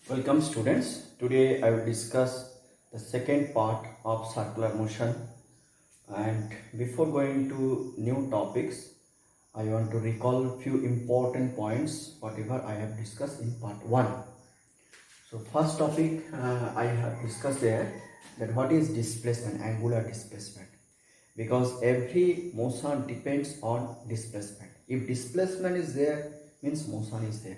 Welcome students. Today I will discuss the second part of circular motion, and before going to new topics I want to recall few important points whatever I have discussed in part 1. So first topic I have discussed there, that what is displacement, angular displacement, because every motion depends on displacement. If displacement is there means motion is there.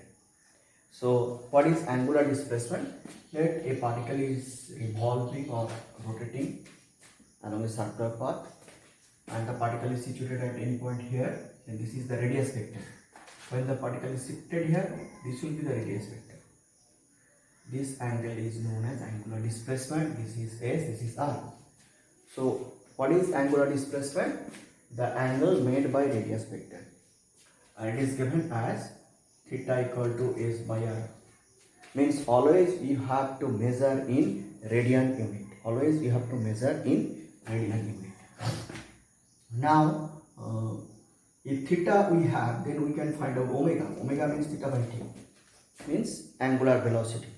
So what is angular displacement? Let a particle is revolving or rotating along a circular path and the particle is situated at any point here, and this is the radius vector. When the particle is shifted here, this will be the radius vector. This angle is known as angular displacement. This is S, this is R. So what is angular displacement? The angle made by radius vector, and it is given as theta equal to S by R. Means always you have to measure in radian unit. Always you have to measure in radian unit. Now if theta we have, then we can find out omega. Omega means theta by t, means angular velocity,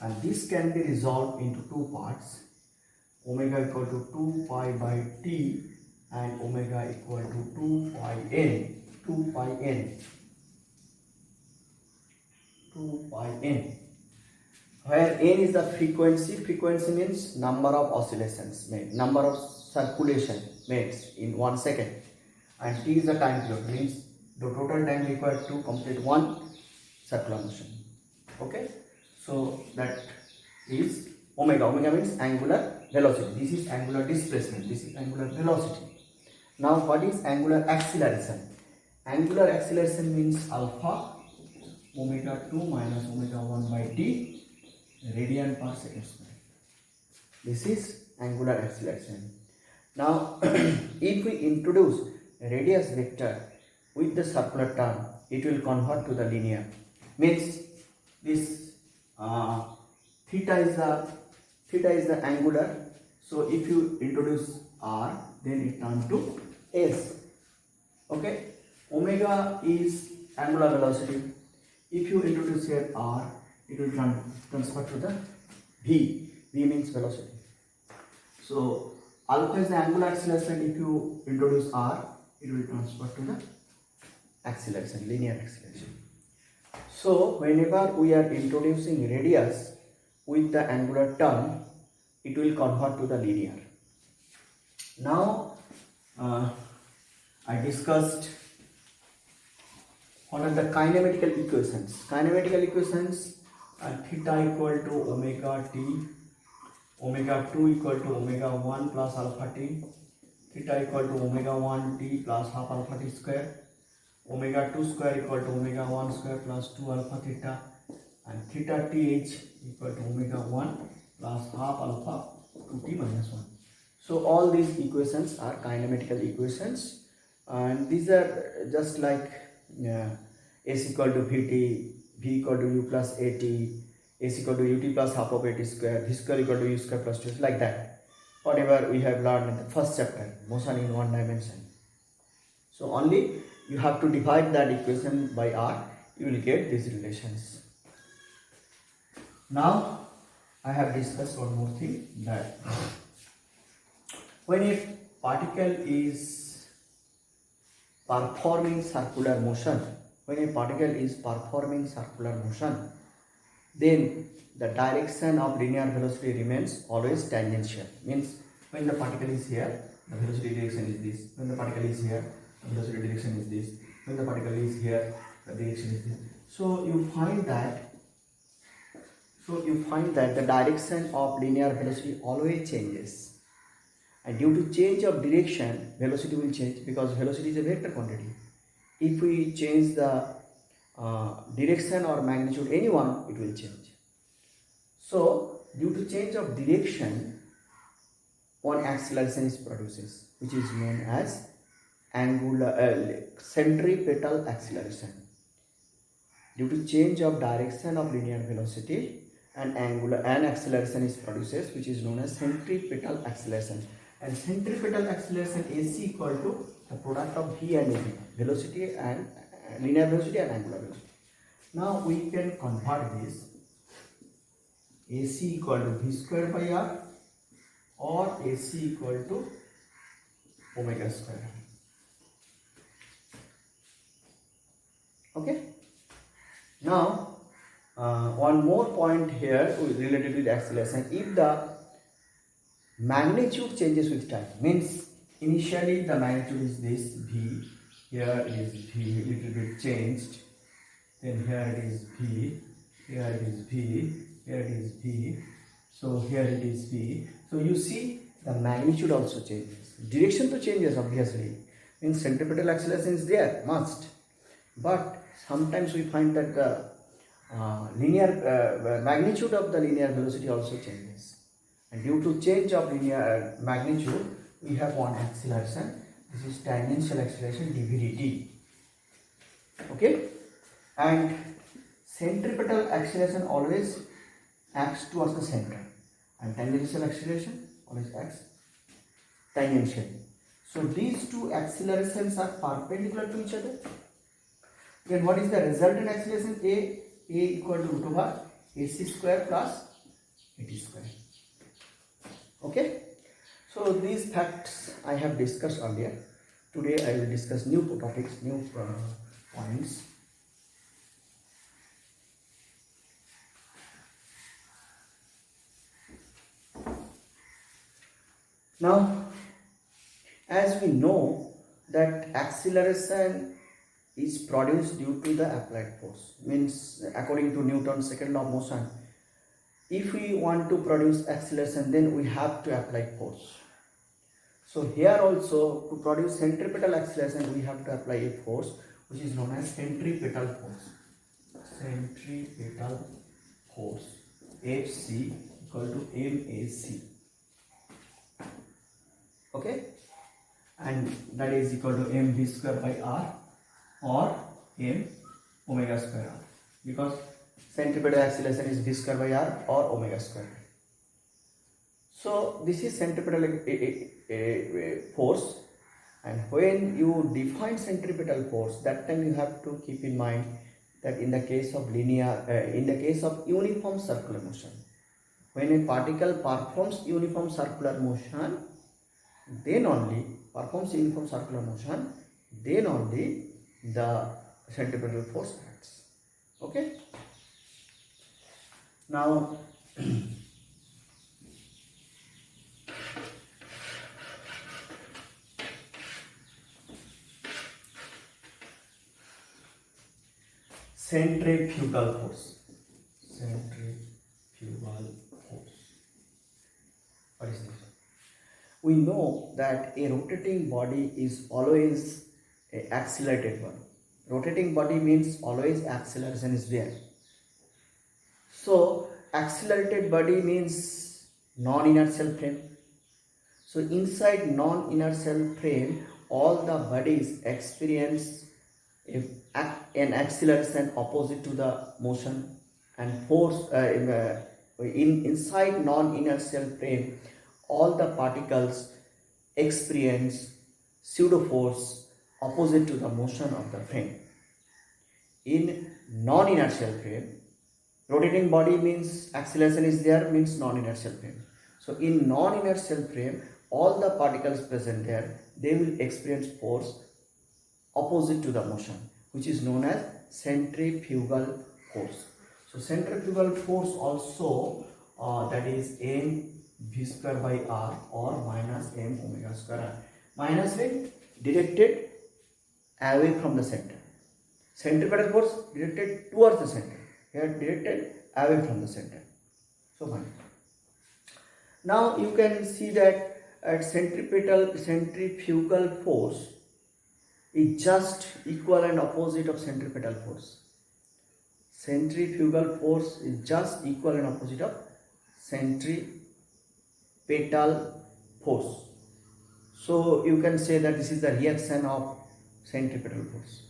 and this can be resolved into two parts. Omega equal to 2 pi by t and omega equal to 2 pi n. 2 pi n. 2 pi n, where n is the frequency. Frequency means number of oscillations made, number of circulation made in 1 second, and t is the time period, means the total time required to complete one circular motion. Okay, so that is omega. Omega means angular velocity. This is angular displacement, this is angular velocity. Now what is angular acceleration? Angular acceleration means alpha omega 2 minus omega 1 by t radian per second square. This is angular acceleration. Now if we introduce radius vector with the circular term, it will convert to the linear. Means this theta is the angular. So if you introduce r, then it turns to s. Okay, omega is angular velocity. If you introduce here r, it will transfer to the v. V means velocity. So alpha is the angular acceleration. If you introduce r, it will transfer to the acceleration, linear acceleration. So whenever we are introducing radius with the angular term, it will convert to the linear. Now I discussed what are the kinematical equations. Kinematical equations are theta equal to omega t, omega 2 equal to omega 1 plus alpha t, theta equal to omega 1 t plus half alpha t square, omega 2 square equal to omega 1 square plus 2 alpha theta, and theta th equal to omega 1 plus half alpha 2t minus 1. So all these equations are kinematical equations, and these are just like s equal to vt, v equal to u plus at, s equal to ut plus half of at square, v square equal to u square plus 2, like that. Whatever we have learned in the first chapter, motion in one dimension. So only you have to divide that equation by r, you will get these relations. Now I have discussed one more thing, that when a particle is performing circular motion, then the direction of linear velocity remains always tangential. Means when the particle is here, the velocity direction is this. When the particle is here, the velocity direction is this. When the particle is here, the direction is this. So you find that the direction of linear velocity always changes, and due to change of direction, velocity will change, because velocity is a vector quantity. If we change the direction or magnitude anyone, it will change. So due to change of direction, one acceleration is produces, which is known as angular centripetal acceleration. Due to change of direction of linear velocity, an acceleration is produces, which is known as centripetal acceleration. And centripetal acceleration AC equal to the product of v and v, velocity and linear velocity and angular velocity. Now we can convert this AC equal to V square by R or AC equal to omega square. Okay. Now, one more point here related with acceleration. If the magnitude changes with time, means initially the magnitude is this V, here is V, little bit changed, then here it is V, here it is V, here it is V, so here it is V. So you see the magnitude also changes. Direction to changes obviously, means centripetal acceleration is there, must. But sometimes we find that the magnitude of the linear velocity also changes. And due to change of linear magnitude, we have one acceleration. This is tangential acceleration dv/dt. Okay? And centripetal acceleration always acts towards the center, and tangential acceleration always acts tangentially. So these two accelerations are perpendicular to each other. Then what is the resultant acceleration? A equal to root over AC square plus AT square. Okay. So these facts I have discussed earlier. Today I will discuss new topics, new points. Now, as we know that acceleration is produced due to the applied force, means according to Newton's second law of motion, if we want to produce acceleration, then we have to apply force. So here also, to produce centripetal acceleration, we have to apply a force which is known as centripetal force. Centripetal force, Fc equal to MAC. Okay, and that is equal to mv square by r or m omega square r, because centripetal acceleration is v square by r or omega square. So this is centripetal force, and when you define centripetal force, that time you have to keep in mind that in the case of uniform circular motion, when a particle performs uniform circular motion, then only the centripetal force acts. Okay. Now centrifugal force. What is this? We know that a rotating body is always an accelerated body. Rotating body means always acceleration is there. So accelerated body means non-inertial frame. So inside non-inertial frame, all the bodies experience an acceleration opposite to the motion, and force inside non-inertial frame, all the particles experience pseudo force opposite to the motion of the frame. In non-inertial frame, rotating body means acceleration is there, means non-inertial frame. So in non-inertial frame, all the particles present there, they will experience force opposite to the motion, which is known as centrifugal force. So centrifugal force also that is m v square by r or minus m omega square r. Minus means directed away from the center. Centripetal force directed towards the center. Here directed away from the center. So fine. Now you can see that at centrifugal force is just equal and opposite of centripetal force. Centrifugal force is just equal and opposite of centripetal force. So you can say that this is the reaction of centripetal force.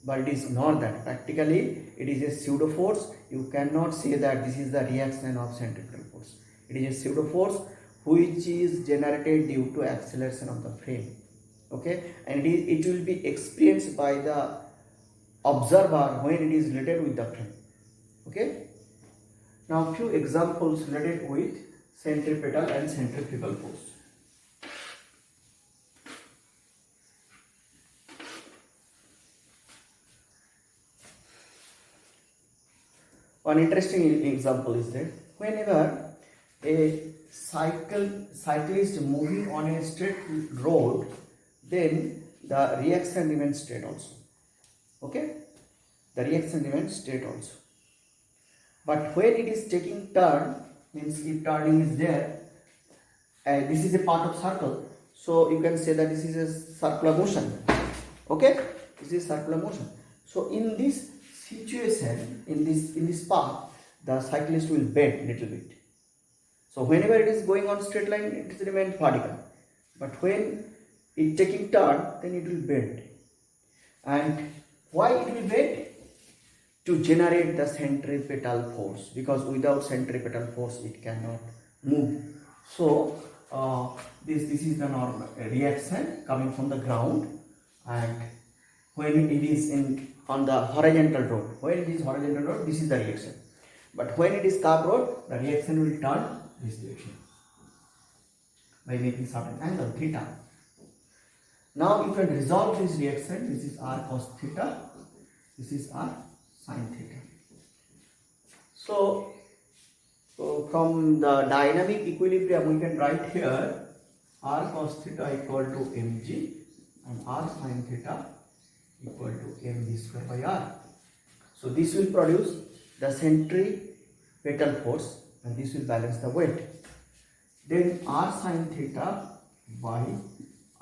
But it is not that. Practically, it is a pseudo force. You cannot say that this is the reaction of centripetal force. It is a pseudo force which is generated due to acceleration of the frame. Okay, and it will be experienced by the observer when it is related with the frame. Okay, Now few examples related with centripetal and centrifugal force. One interesting example is that whenever a cyclist moving on a straight road, then the reaction remains straight also. Okay, the reaction remains straight also. But when it is taking turn, means if turning is there, this is a part of circle, so you can say that this is a circular motion. Okay, this is circular motion. So in this situation, in this path, the cyclist will bend little bit. So whenever it is going on straight line, it remains vertical. But when it taking turn, then it will bend. And why it will bend? To generate the centripetal force, because without centripetal force it cannot move. So this is the normal reaction coming from the ground, and when it is on the horizontal road, when it is horizontal road, this is the reaction. But when it is curved road, the reaction will turn this direction by making certain angle theta. Now you can resolve this reaction. This is r cos theta, this is r sin theta. So from the dynamic equilibrium we can write here r cos theta equal to mg and r sin theta equal to mv square by r. So this will produce the centripetal force and this will balance the weight. Then r sin theta by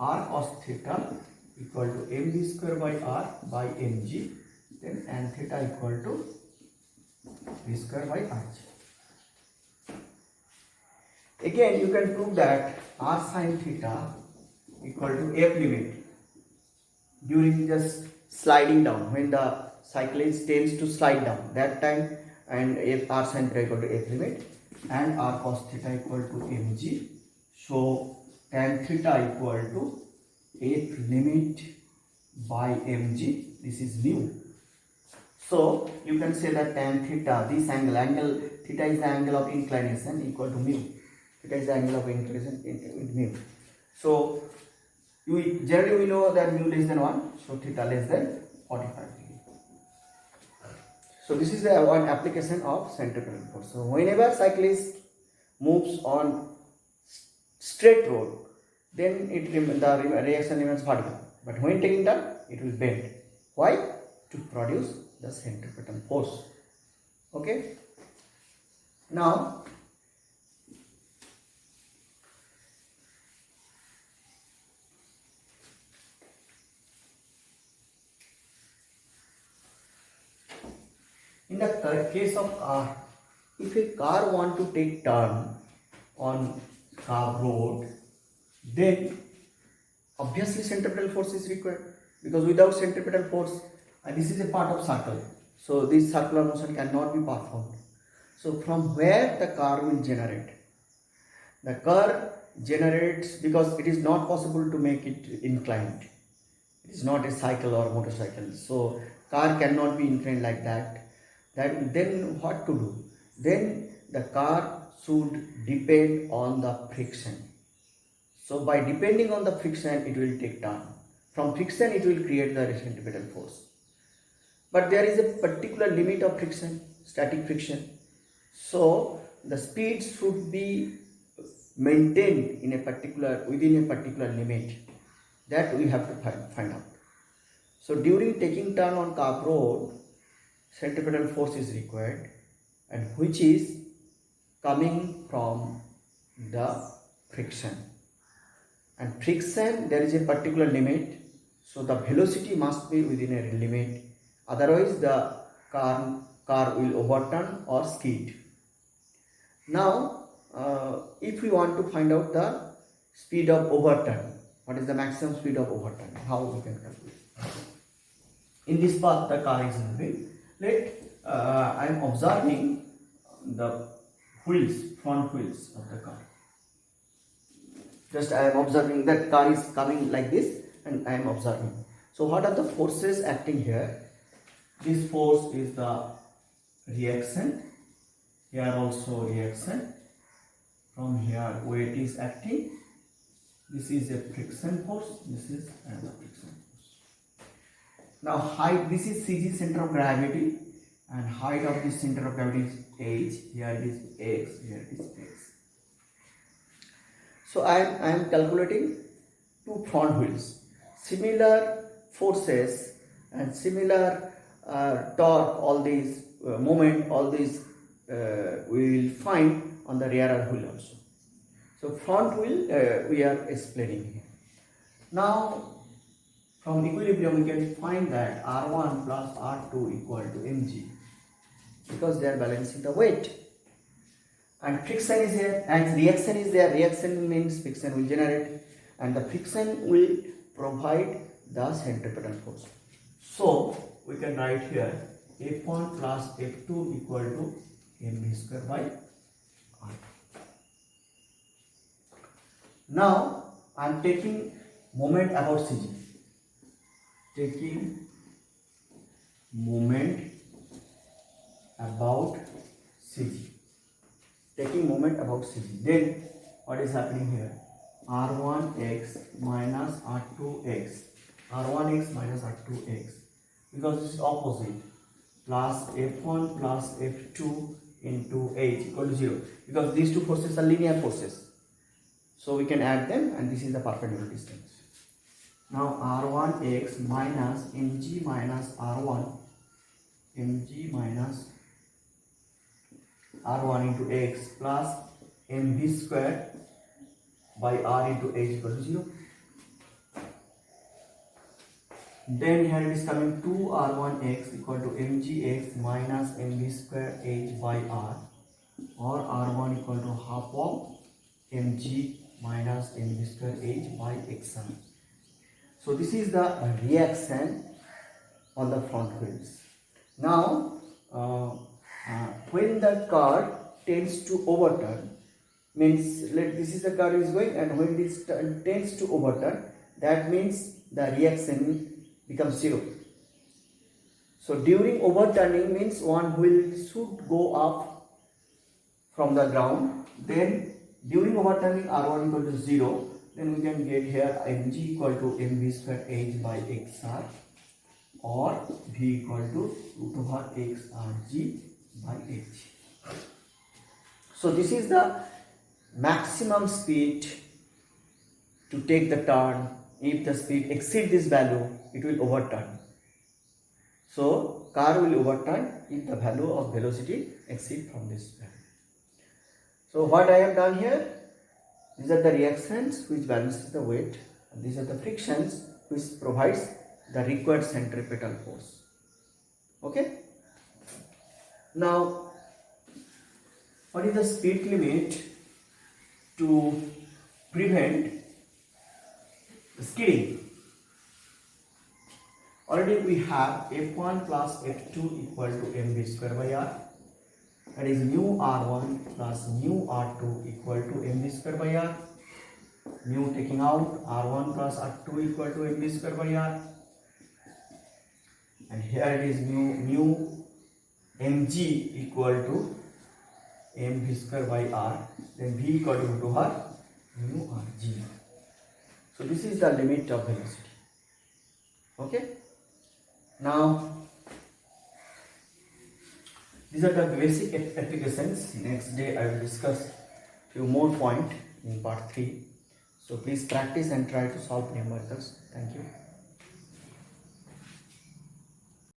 r cos theta equal to mv square by r by mg, then tan theta equal to v square by r. Again you can prove that r sin theta equal to f limit during just sliding down, when the cyclist tends to slide down, that time, and f r sin theta equal to f limit and r cos theta equal to mg. So tan theta equal to f limit by mg, this is mu. So you can say that tan theta, this angle theta is the angle of inclination, equal to mu. Theta is the angle of inclination with mu. So generally we know that mu less than 1, so theta less than 45 degree. So this is the one application of centripetal force. So whenever cyclist moves on straight road, then the reaction remains vertical. But when taking turn, it will bend. Why? To produce the centripetal force. Okay. Now in the case of car, if a car want to take turn on car road, then obviously centripetal force is required, because without centripetal force, this is a part of circle, so this circular motion cannot be performed. So from where the car will generate? The car generates, because it is not possible to make it inclined. It is not a cycle or a motorcycle, so car cannot be inclined like that. Then what to do? Then the car should depend on the friction. So by depending on the friction, it will take turn. From friction, it will create the centripetal force. But there is a particular limit of friction, static friction. So the speed should be maintained in within a particular limit. That we have to find out. So during taking turn on curved road, centripetal force is required, and which is coming from the friction. And friction, there is a particular limit, so the velocity must be within a limit, otherwise the car will overturn or skid. Now if we want to find out the speed of overturn, what is the maximum speed of overturn, how we can calculate? In this path the car is moving. I am observing the front wheels of the car. Just I am observing that car is coming like this, and I am observing. So what are the forces acting here? This force is the reaction, here also reaction. From here weight is acting. This is a friction force, this is another friction force. Now height, this is CG, center of gravity, and height of this center of gravity is h. Here it is x, here it is x. So I am calculating two front wheels. Similar forces and similar torque, all these moment, all these we will find on the rear wheel also. So front wheel we are explaining here. Now from equilibrium we can find that R1 plus R2 equal to mg, because they are balancing the weight. And friction is here and reaction is there. Reaction means friction will generate, and the friction will provide the centripetal force. So we can write here F1 plus F2 equal to mv square by r. Now I am taking moment about CG. Taking moment about CG. Taking moment about CG. Then what is happening here? R1x minus R2x. R1x minus R2x. Because this is opposite. Plus F1 plus F2 into h equal to 0. Because these two forces are linear forces. So we can add them, and this is the perpendicular distance. Now R1x minus mg minus R1. Mg minus R1 into x plus mv square by r into h equal to 0. Then here it is coming 2r1x equal to mgx minus mv square h by r, or r1 equal to half of mg minus mv square h by xr. So this is the reaction on the front wheels. Now when the car tends to overturn, means this is the car is going, and when this tends to overturn, that means the reaction becomes 0. So during overturning means one wheel should go up from the ground. Then during overturning R1 equal to 0, then we can get here mg equal to mv square h by xr, or v equal to root over xrg by h. So this is the maximum speed to take the turn. If the speed exceeds this value, it will overturn. So car will overturn if the value of velocity exceeds from this value. So what I have done here, these are the reactions which balances the weight, and these are the frictions which provides the required centripetal force. Okay. Now, what is the speed limit to prevent skidding? Already we have F1 plus F2 equal to mv square by r. That is mu r1 plus mu r2 equal to mv square by r. Mu taking out, r1 plus r2 equal to mv square by r. And here it is mu mg equal to mv square by r. Then v equal to root over mu rg. So this is the limit of velocity. Okay. Now these are the basic applications. Next day I will discuss few more points in part 3. So please practice and try to solve numericals. Thank you.